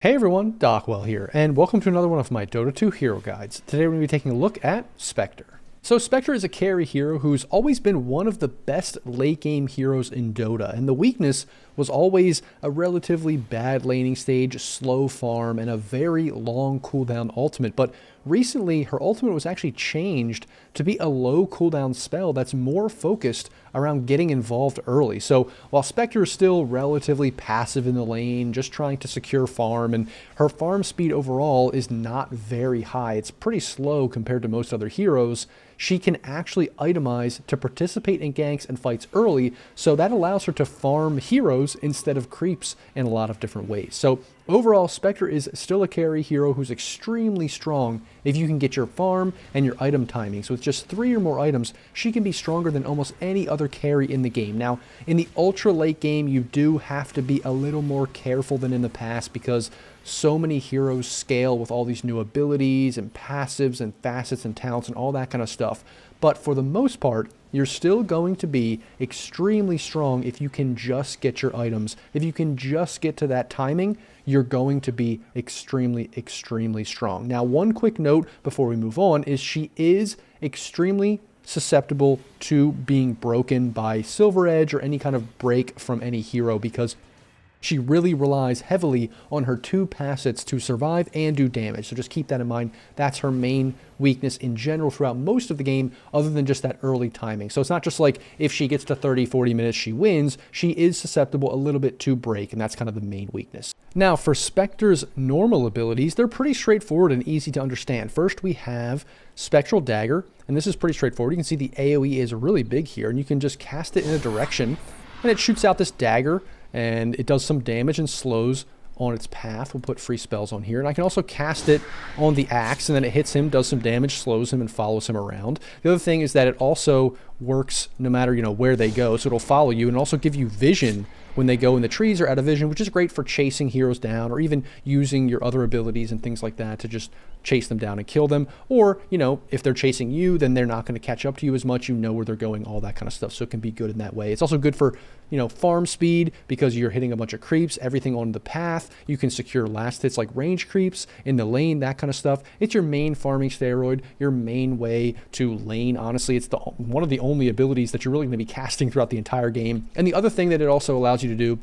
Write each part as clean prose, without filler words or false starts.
Hey everyone, Dockwell here, and welcome to another one of my Dota 2 hero guides. Today we're going to be taking a look at Spectre. So Spectre is a carry hero who's always been one of the best late game heroes in Dota, and the weakness was always a relatively bad laning stage, slow farm, and a very long cooldown ultimate. But recently her ultimate was actually changed to be a low cooldown spell that's more focused around getting involved early. So while Spectre is still relatively passive in the lane, just trying to secure farm, and her farm speed overall is not very high, it's pretty slow compared to most other heroes, she can actually itemize to participate in ganks and fights early, so that allows her to farm heroes instead of creeps in a lot of different ways. So overall, Spectre is still a carry hero who's extremely strong if you can get your farm and your item timing. So with just 3 or more items, she can be stronger than almost any other carry in the game. Now, in the ultra late game, you do have to be a little more careful than in the past because so many heroes scale with all these new abilities and passives and facets and talents and all that kind of stuff. But for the most part, you're still going to be extremely strong if you can just get your items. If you can just get to that timing, you're going to be extremely, extremely strong. Now, one quick note before we move on is she is extremely susceptible to being broken by Silver Edge or any kind of break from any hero because she really relies heavily on her 2 passets to survive and do damage. So just keep that in mind. That's her main weakness in general throughout most of the game, other than just that early timing. So it's not just like if she gets to 30, 40 minutes, she wins. She is susceptible a little bit to break, and that's kind of the main weakness. Now, for Spectre's normal abilities, they're pretty straightforward and easy to understand. First, we have Spectral Dagger, and this is pretty straightforward. You can see the AoE is really big here, and you can just cast it in a direction, and it shoots out this dagger, and it does some damage and slows on its path. We'll put free spells on here. And I can also cast it on the axe, and then it hits him, does some damage, slows him, and follows him around. The other thing is that it also works no matter, where they go. So it'll follow you and also give you vision when they go in the trees or out of vision, which is great for chasing heroes down or even using your other abilities and things like that to just chase them down and kill them. Or, if they're chasing you, then they're not going to catch up to you as much. You know where they're going, all that kind of stuff. So it can be good in that way. It's also good for, farm speed because you're hitting a bunch of creeps, everything on the path. You can secure last hits like range creeps in the lane, that kind of stuff. It's your main farming steroid, your main way to lane. Honestly, it's one of the only abilities that you're really going to be casting throughout the entire game. And the other thing that it also allows you to do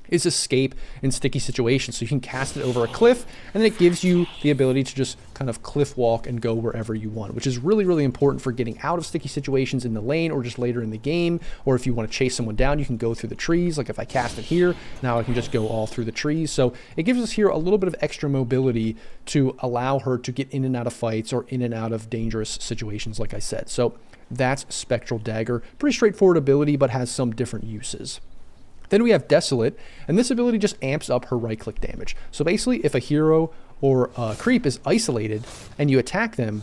is escape in sticky situations. So you can cast it over a cliff, and then it gives you the ability to just kind of cliff walk and go wherever you want, which is really, really important for getting out of sticky situations in the lane or just later in the game. Or if you want to chase someone down, you can go through the trees. Like if I cast it here, now I can just go all through the trees. So it gives us here a little bit of extra mobility to allow her to get in and out of fights or in and out of dangerous situations, like I said. So that's Spectral Dagger. Pretty straightforward ability, but has some different uses. Then we have Desolate, and this ability just amps up her right-click damage. So basically, if a hero or a creep is isolated and you attack them,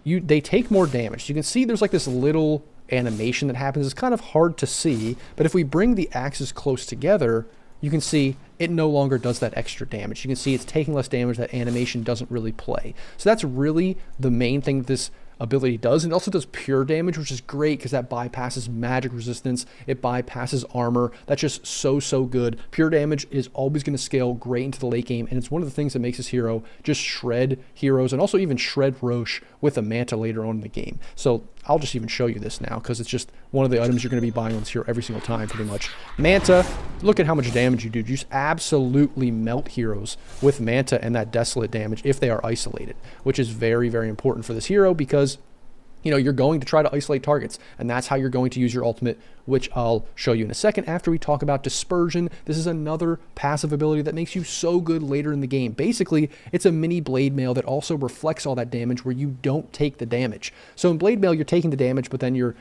they take more damage. You can see there's like this little animation that happens. It's kind of hard to see, but if we bring the axes close together, you can see it no longer does that extra damage. You can see it's taking less damage. That animation doesn't really play. So that's really the main thing that this ability does. And it also does pure damage, which is great because that bypasses magic resistance. It bypasses armor. That's just so good. Pure damage is always going to scale great into the late game, and it's one of the things that makes this hero just shred heroes and also even shred Roche with a Manta later on in the game. So I'll just even show you this now because it's just one of the items you're going to be buying on this hero every single time pretty much. Manta, look at how much damage you do. You just absolutely melt heroes with Manta and that Desolate damage if they are isolated, which is very, very important for this hero because you're going to try to isolate targets, and that's how you're going to use your ultimate, which I'll show you in a second after we talk about Dispersion. This is another passive ability that makes you so good later in the game. Basically, it's a mini Blade Mail that also reflects all that damage where you don't take the damage. So in Blade Mail, you're taking the damage, but then you're,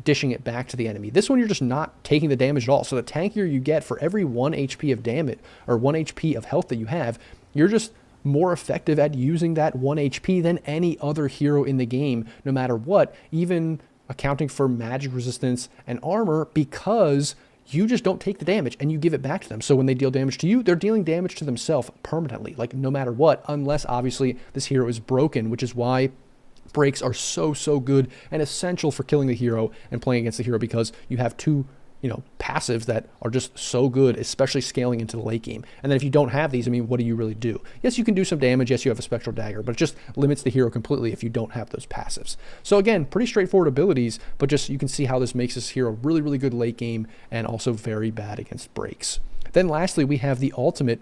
dishing it back to the enemy. This one, you're just not taking the damage at all. So the tankier you get for every 1 HP of damage or 1 HP of health that you have, you're just more effective at using that 1 HP than any other hero in the game, no matter what, even accounting for magic resistance and armor, because you just don't take the damage and you give it back to them. So when they deal damage to you, they're dealing damage to themselves permanently, like no matter what, unless obviously this hero is broken, which is why breaks are so good and essential for killing the hero and playing against the hero, because you have 2 passives that are just so good, especially scaling into the late game. And then if you don't have these, I mean, what do you really do? Yes, you can do some damage. Yes, you have a Spectral Dagger, but it just limits the hero completely if you don't have those passives. So again, pretty straightforward abilities, but just you can see how this makes this hero really, really good late game and also very bad against breaks. Then lastly, we have the ultimate.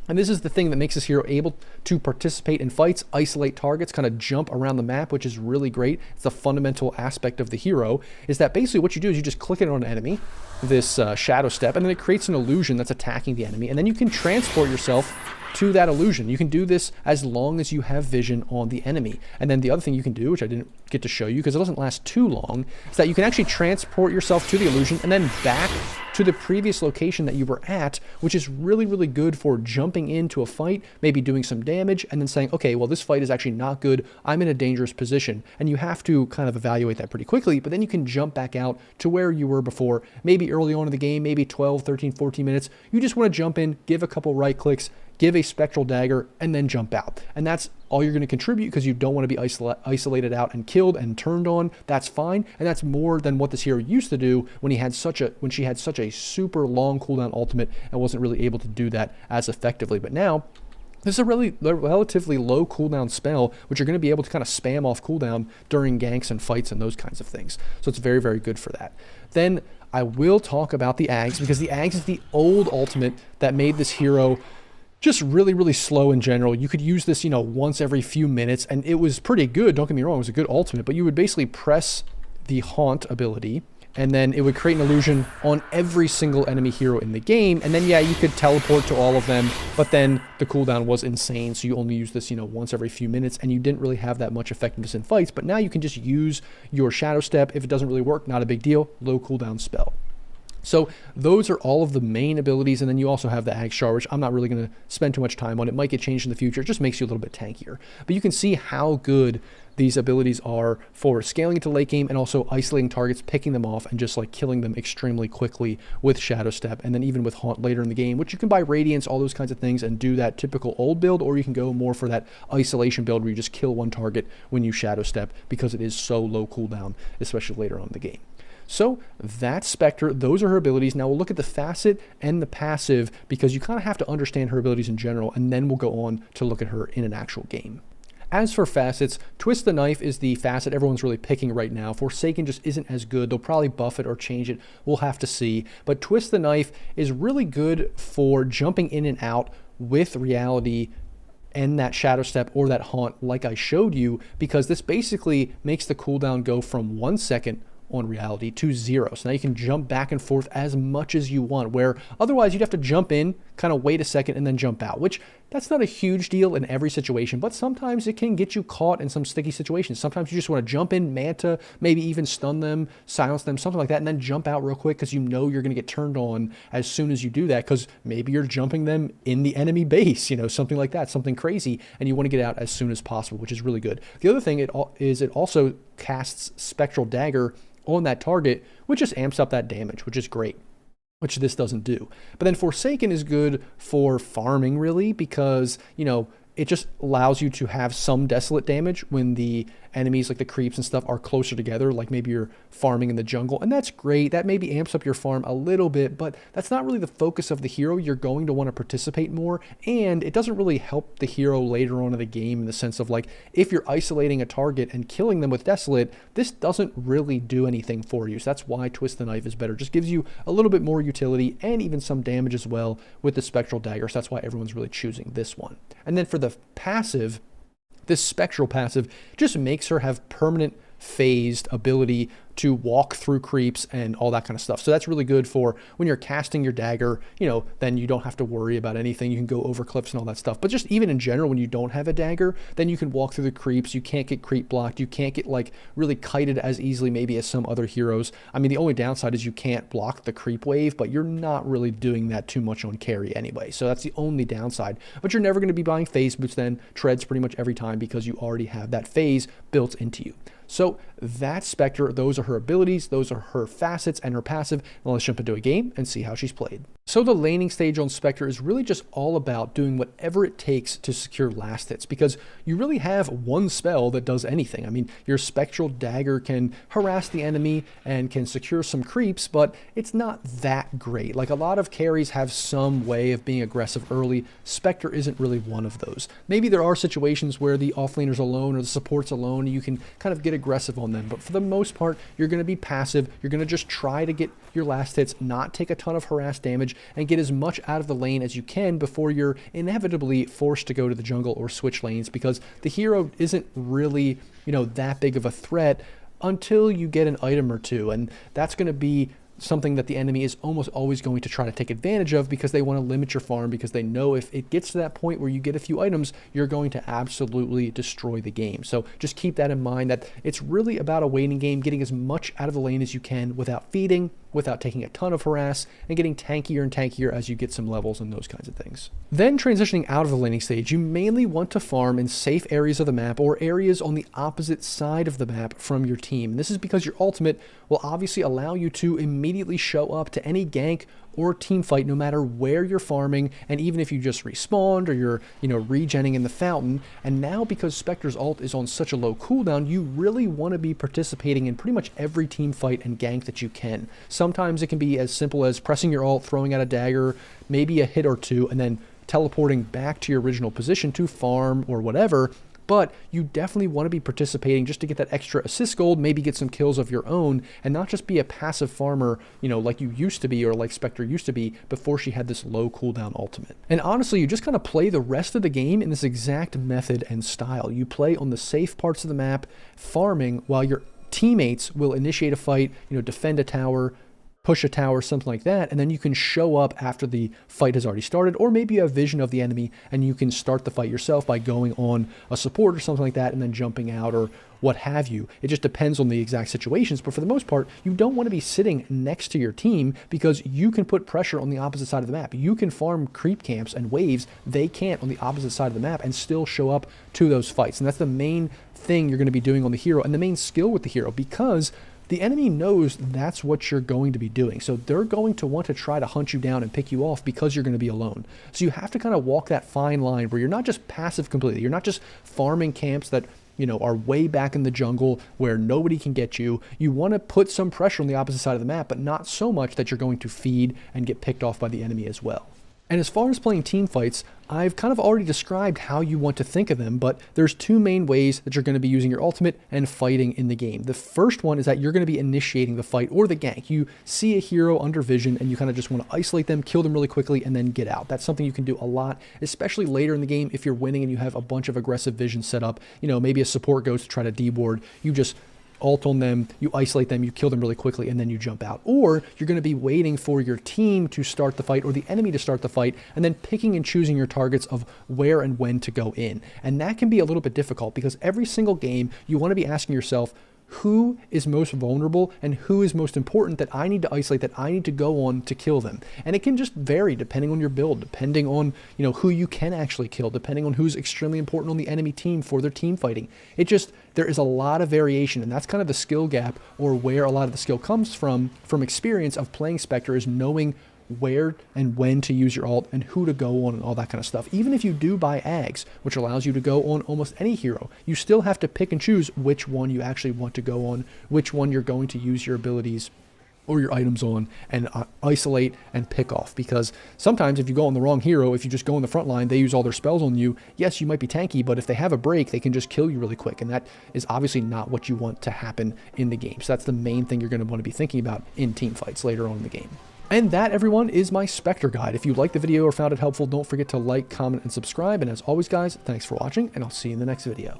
And this is the thing that makes this hero able to participate in fights, isolate targets, kind of jump around the map, which is really great. It's a fundamental aspect of the hero, is that basically what you do is you just click it on an enemy, this shadow step, and then it creates an illusion that's attacking the enemy, and then you can transport yourself to that illusion. You can do this as long as you have vision on the enemy. And then the other thing you can do, which I didn't get to show you because it doesn't last too long, is that you can actually transport yourself to the illusion and then back to the previous location that you were at, which is really, really good for jumping into a fight, maybe doing some damage, and then saying, okay, well, this fight is actually not good. I'm in a dangerous position. And you have to kind of evaluate that pretty quickly, but then you can jump back out to where you were before, maybe early on in the game, maybe 12, 13, 14 minutes. You just want to jump in, give a couple right clicks, give a Spectral Dagger, and then jump out. And that's all you're going to contribute because you don't want to be isolated out and killed and turned on. That's fine. And that's more than what this hero used to do when she had such a super long cooldown ultimate and wasn't really able to do that as effectively. But now, this is a relatively low cooldown spell, which you're going to be able to kind of spam off cooldown during ganks and fights and those kinds of things. So it's very, very good for that. Then I will talk about the Ags, because the Ags is the old ultimate that made this hero just really, really slow in general. You could use this, once every few minutes, and it was pretty good. Don't get me wrong, it was a good ultimate, but you would basically press the Haunt ability, and then it would create an illusion on every single enemy hero in the game. And then, yeah, you could teleport to all of them, but then the cooldown was insane, so you only use this, once every few minutes, and you didn't really have that much effectiveness in fights. But now you can just use your Shadow Step. If it doesn't really work, not a big deal. Low cooldown spell. So those are all of the main abilities, and then you also have the Ag Char, which I'm not really going to spend too much time on. It might get changed in the future. It just makes you a little bit tankier. But you can see how good these abilities are for scaling into late game and also isolating targets, picking them off, and just like killing them extremely quickly with Shadow Step, and then even with Haunt later in the game, which you can buy Radiance, all those kinds of things, and do that typical old build, or you can go more for that isolation build where you just kill one target when you Shadow Step because it is so low cooldown, especially later on in the game. So that's Spectre. Those are her abilities. Now we'll look at the facet and the passive because you kind of have to understand her abilities in general, and then we'll go on to look at her in an actual game. As for facets, Twist the Knife is the facet everyone's really picking right now. Forsaken just isn't as good. They'll probably buff it or change it. We'll have to see. But Twist the Knife is really good for jumping in and out with reality and that Shadow Step or that Haunt like I showed you, because this basically makes the cooldown go from 1 second on reality to 0. So now you can jump back and forth as much as you want, where otherwise you'd have to jump in, kind of wait a second, and then jump out, which that's not a huge deal in every situation, but sometimes it can get you caught in some sticky situations. Sometimes you just want to jump in, Manta, maybe even stun them, silence them, something like that, and then jump out real quick because you know you're going to get turned on as soon as you do that, because maybe you're jumping them in the enemy base, something like that, something crazy, and you want to get out as soon as possible, which is really good. The other thing it also casts Spectral Dagger on that target, which just amps up that damage, which is great, which this doesn't do. But then Forsaken is good for farming, really, because, it just allows you to have some desolate damage when the enemies, like the creeps and stuff, are closer together, like maybe you're farming in the jungle, and that's great. That maybe amps up your farm a little bit, but that's not really the focus of the hero. You're going to want to participate more, and it doesn't really help the hero later on in the game in the sense of, like, if you're isolating a target and killing them with Desolate, this doesn't really do anything for you. So that's why Twist the Knife is better. Just gives you a little bit more utility and even some damage as well with the Spectral Dagger, so that's why everyone's really choosing this one. And then for the passive, this Spectral passive just makes her have permanent phased ability to walk through creeps and all that kind of stuff. So that's really good for when you're casting your dagger, then you don't have to worry about anything. You can go over cliffs and all that stuff. But just even in general, when you don't have a dagger, then you can walk through the creeps. You can't get creep blocked. You can't get really kited as easily maybe as some other heroes. I mean, the only downside is you can't block the creep wave, but you're not really doing that too much on carry anyway. So that's the only downside. But you're never going to be buying phase boots then, treads pretty much every time, because you already have that phase built into you. So that's Spectre. Those are her abilities, those are her facets and her passive. Now let's jump into a game and see how she's played. So the laning stage on Spectre is really just all about doing whatever it takes to secure last hits, because you really have one spell that does anything. I mean, your Spectral Dagger can harass the enemy and can secure some creeps, but it's not that great. Like, a lot of carries have some way of being aggressive early. Spectre isn't really one of those. Maybe there are situations where the offlaner's alone or the support's alone and you can kind of get aggressive on them, but for the most part, you're going to be passive. You're going to just try to get your last hits, not take a ton of harass damage, and get as much out of the lane as you can before you're inevitably forced to go to the jungle or switch lanes, because the hero isn't really, that big of a threat until you get an item or two, and that's going to be something that the enemy is almost always going to try to take advantage of, because they want to limit your farm, because they know if it gets to that point where you get a few items, you're going to absolutely destroy the game. So just keep that in mind, that it's really about a waiting game, getting as much out of the lane as you can without feeding, without taking a ton of harass, and getting tankier and tankier as you get some levels and those kinds of things. Then transitioning out of the laning stage, you mainly want to farm in safe areas of the map or areas on the opposite side of the map from your team. And this is because your ultimate will obviously allow you to immediately show up to any gank or team fight no matter where you're farming, and even if you just respawned or you're regenning in the fountain. And now, because Spectre's ult is on such a low cooldown, you really want to be participating in pretty much every team fight and gank that you can. Sometimes it can be as simple as pressing your ult, throwing out a dagger, maybe a hit or two, and then teleporting back to your original position to farm or whatever. But you definitely want to be participating just to get that extra assist gold, maybe get some kills of your own, and not just be a passive farmer, like you used to be, or like Spectre used to be before she had this low cooldown ultimate. And honestly, you just kind of play the rest of the game in this exact method and style. You play on the safe parts of the map, farming, while your teammates will initiate a fight, defend a tower, push a tower, something like that, and then you can show up after the fight has already started, or maybe you have vision of the enemy and you can start the fight yourself by going on a support or something like that and then jumping out or what have you. It just depends on the exact situations, but for the most part, you don't want to be sitting next to your team, because you can put pressure on the opposite side of the map. You can farm creep camps and waves. They can't on the opposite side of the map and still show up to those fights. And that's the main thing you're going to be doing on the hero and the main skill with the hero, because the enemy knows that's what you're going to be doing. So they're going to want to try to hunt you down and pick you off because you're going to be alone. So you have to kind of walk that fine line where you're not just passive completely. You're not just farming camps that are way back in the jungle where nobody can get you. You want to put some pressure on the opposite side of the map, but not so much that you're going to feed and get picked off by the enemy as well. And as far as playing team fights, I've kind of already described how you want to think of them, but there's two main ways that you're going to be using your ultimate and fighting in the game. The first one is that you're going to be initiating the fight or the gank. You see a hero under vision and you kind of just want to isolate them, kill them really quickly, and then get out. That's something you can do a lot, especially later in the game if you're winning and you have a bunch of aggressive vision set up. Maybe a support goes to try to deboard. You just ult on them, you isolate them, you kill them really quickly, and then you jump out. Or you're going to be waiting for your team to start the fight or the enemy to start the fight, and then picking and choosing your targets of where and when to go in. And that can be a little bit difficult, because every single game you want to be asking yourself, who is most vulnerable and who is most important that I need to isolate, that I need to go on to kill them. And it can just vary depending on your build, depending on who you can actually kill, depending on who's extremely important on the enemy team for their team fighting. There is a lot of variation, and that's kind of the skill gap, or where a lot of the skill comes from experience of playing Spectre, is knowing where and when to use your ult and who to go on and all that kind of stuff. Even if you do buy Ags, which allows you to go on almost any hero, you still have to pick and choose which one you actually want to go on, which one you're going to use your abilities or your items on, and isolate and pick off. Because sometimes if you go on the wrong hero, if you just go on the front line, they use all their spells on you. Yes, you might be tanky, but if they have a break, they can just kill you really quick, and that is obviously not what you want to happen in the game. So that's the main thing you're going to want to be thinking about in team fights later on in the game. And that, everyone, is my Spectre guide. If you liked the video or found it helpful, don't forget to like, comment, and subscribe. And as always, guys, thanks for watching, and I'll see you in the next video.